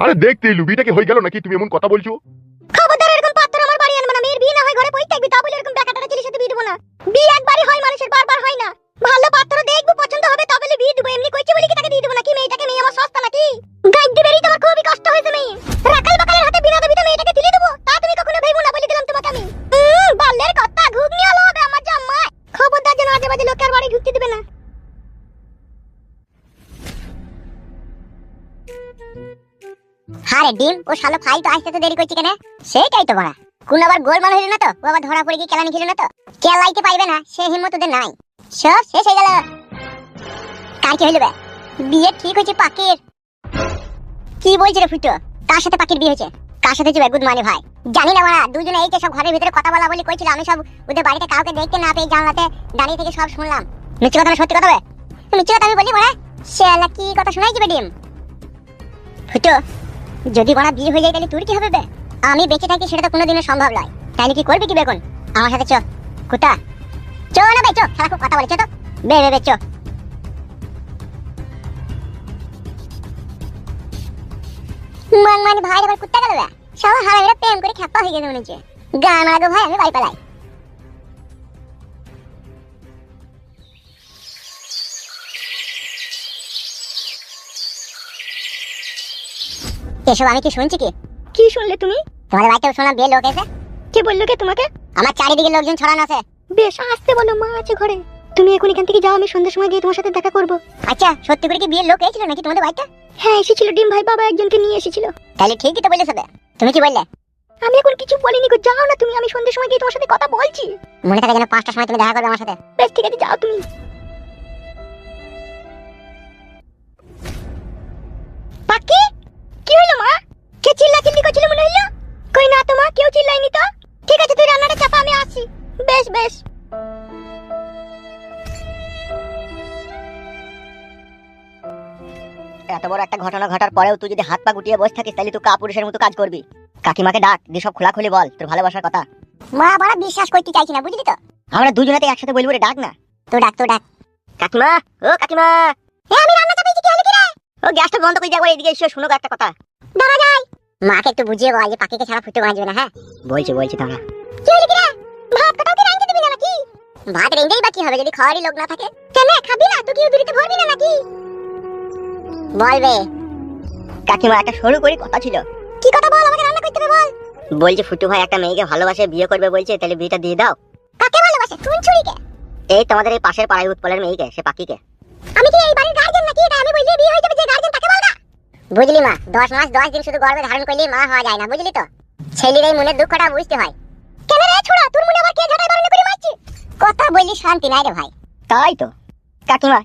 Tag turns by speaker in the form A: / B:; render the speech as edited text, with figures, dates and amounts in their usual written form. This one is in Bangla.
A: আরে দেখতে এলু, বিয়েটা কি হয়ে গেল নাকি? তুমি এমন কথা বলছো।
B: খবরদার এরকম পাত্র আমার বাড়ি আনবে না। মেয়ের বিয়ে না হয় ঘরে পড়ে থাকবি, তা বলে এরকম বেকাটাটা ছেলের সাথে বিয়ে দেবো না। বিয়ে একবারই হয় মানুষের, বারবার হয় না। ভালো পাত্র দেখবো, পছন্দ হবে তবে বিয়ে দেবো। এমনি কইছে বলি কি তাকে দিয়ে দেবো নাকি? মেয়েটাকে, মেয়ে আমার সস্তা নাকি? গাইড দিবেরই তোমার খুবই কষ্ট হয়েছে। মেয়ে রাখাল বাকালের হাতে বিনা দাবিতে মেয়েটাকে তুলে দেবো, তা তুমি কখনো ভেবো না, বলে দিলাম তোমাকে আমি। বাল্যের কথা ঘুগনি হলো হবে আমার জাম্মা। খবরদার যেন আজে বাজে লোকের বাড়ি ঢুকতে দেবে না। হারে ডিম, ও শালো ফাইল তো আসতে তো দেরি করছে কেন? সেটাই তো বড়া, কোন আবার গোলমাল হইল না তো? ও আবার ধরা পড়ে গিয়ে কেলানি খেলো না তো? কেলাইতে পাইবে না সে হিম্মত ওদের নাই। সব শেষ হয়ে গেল। কার কি হইল বে? বিয়ে ঠিক হয়েছে পাকির। কি বলছিস রে ফুটো? কার সাথে পাকির বিয়ে হয়েছে? কার সাথে হয়েছে? গুড মর্নিং ভাই। জানি না বড়া, দুজনে এই যে সব ঘরের ভিতরে কথা বলা বলি কইছিল। আমি সব ওদের বাড়িতে কাউকে দেখতে না পেয়ে জানলাতে দাঁড়িয়ে থেকে সব শুনলাম। মিথ্যে কথা না সত্যি কথা বে? মিথ্যে কথা আমি বলি বড়া? শালা কি কথা শোনাইছি বে ডিম? ফুটো, যদি বড়া বিয়ে হয়ে যায় তাহলে তোর কি হবে বে? আমি বেঁচে থাকি সেটা তো কোনোদিনও সম্ভব নয়। তাইলে কি করবি কি বেগুন? আমার সাথে চ। কুতা চ না বে, চ। শালা খুব কথা বলে, চ তো। বে বে বে চ। মানে ভাই আবার কুত্তা গেল বে? শালা হারামিরা প্রেম করে খেপা হয়ে গেছে মনে হচ্ছে। গান আগো ভাই, আমি বাড়ি পালাই। এসব আমি কি শুনছি? কি কি শুনলে তুমি? তোমাদের বাড়িতে শুনলাম বিয়ে লোক এসে। কে বললো কে তোমাকে? আমার চারিদিকে লোকজন ছড়ানো আছে। বেশ, আসতে বলো, মা আছে ঘরে। তুমি এখন এখান থেকে যাও, আমি সন্ধ্যার সময় গিয়ে তোমার সাথে দেখা করব। আচ্ছা, সত্যি করে কি বিয়ের লোক এসেছিল নাকি তোমাদের বাড়িতে? হ্যাঁ এসেছিল ডিম ভাই, বাবা একজনকে নিয়ে এসেছিল। তাহলে ঠিকই তো বলেছ। তুমি কি বললে? আমি এখন কিছু বলিনি গো, যাও না তুমি, আমি সন্ধ্যার সময় গিয়ে তোমার সাথে কথা বলছি। মনে থাকে যেন 5টার সময় তুমি দেখা করবে আমার সাথে। বেশ ঠিক আছে, যাও তুমি। পাকি, কি হলো মা? কে চিল্লাচিল্লি করছিল মনে হলো? কই না তো মা, কেউ চিল্লাইনি তো। ঠিক আছে, তুই রান্নাটা চাপা, আমি আসি। বেশ বেশ।
C: এত বড় একটা ঘটনা ঘটার পরেও তুই যদি হাত পা গুটিয়ে বসে থাকিস তাহলে তুই কাপুরুষের মতো কাজ করবি। কাকিমাকে ডাক দিয়ে সব খোলাখুলি বল তোর ভালোবাসার কথা।
B: মা বড় বিশ্বাস করতে চাইছি না, বুঝলি তো।
C: আমরা দুজনেতে একসাথে বলবো রে, ডাক না।
B: তো ডাক, তো ডাক।
C: কাকিমা, ও কাকিমা।
B: আমি রান্না চাপাইছি, কি হলো কি রে?
C: ও গ্যাসটা বন্ধ করে দিয়ে একবার এদিকে এসে শুনো একটা কথা।
B: দাঁড়া যাই। মাকে একটু বুঝিয়ে বল যে পাখিকে ছাড়া ফুটে বাঁচবে না। হ্যাঁ
C: বলছি দাঁড়া।
B: কি হলো কি রে? ভাত কটাও কি রাঁধতে দিবি না নাকি? ভাত রেঁধেই বা কি হবে যদি খাওয়ারই লোক না থাকে? কেন খাবি না? তুই কি উদুরিতে ভরবি না নাকি? বলবে।
C: কাকিমা একটা সরু করে কথা ছিল।
B: কি কথা বল, আমাকে রান্না করতে হবে বল।
C: বলছে ফুটু ভাই একটা মেয়েকে ভালোবাসে বিয়ে করবে বলছে, তাহলে বিয়েটা দিয়ে দাও।
B: কাকে ভালোবাসে? কোন ছুরিকে?
C: এই তোমাদের এই পাশের পাড়ায় উৎপলের মেয়েকে, সে পাকিকে।
B: আমি কি এই বাড়ির গার্ডিয়ান নাকি? এটা আমি বললে বিয়ে হয়ে যাবে, যে গার্ডিয়ান তাকে বল না। বুঝলি মা, 10 মাস 10 দিন শুধু গর্ভে ধারণ করলে মা হওয়া যায় না, বুঝলি তো। ছেলের এই মনের দুঃখটা বুঝতে হয়। কেন রে ছোড়া, তোর মনে আবার কে ঝাড়াই বারণ করে মারছিস? কথা বললি শান্তি নাই রে ভাই।
C: তাই তো কাকিমা।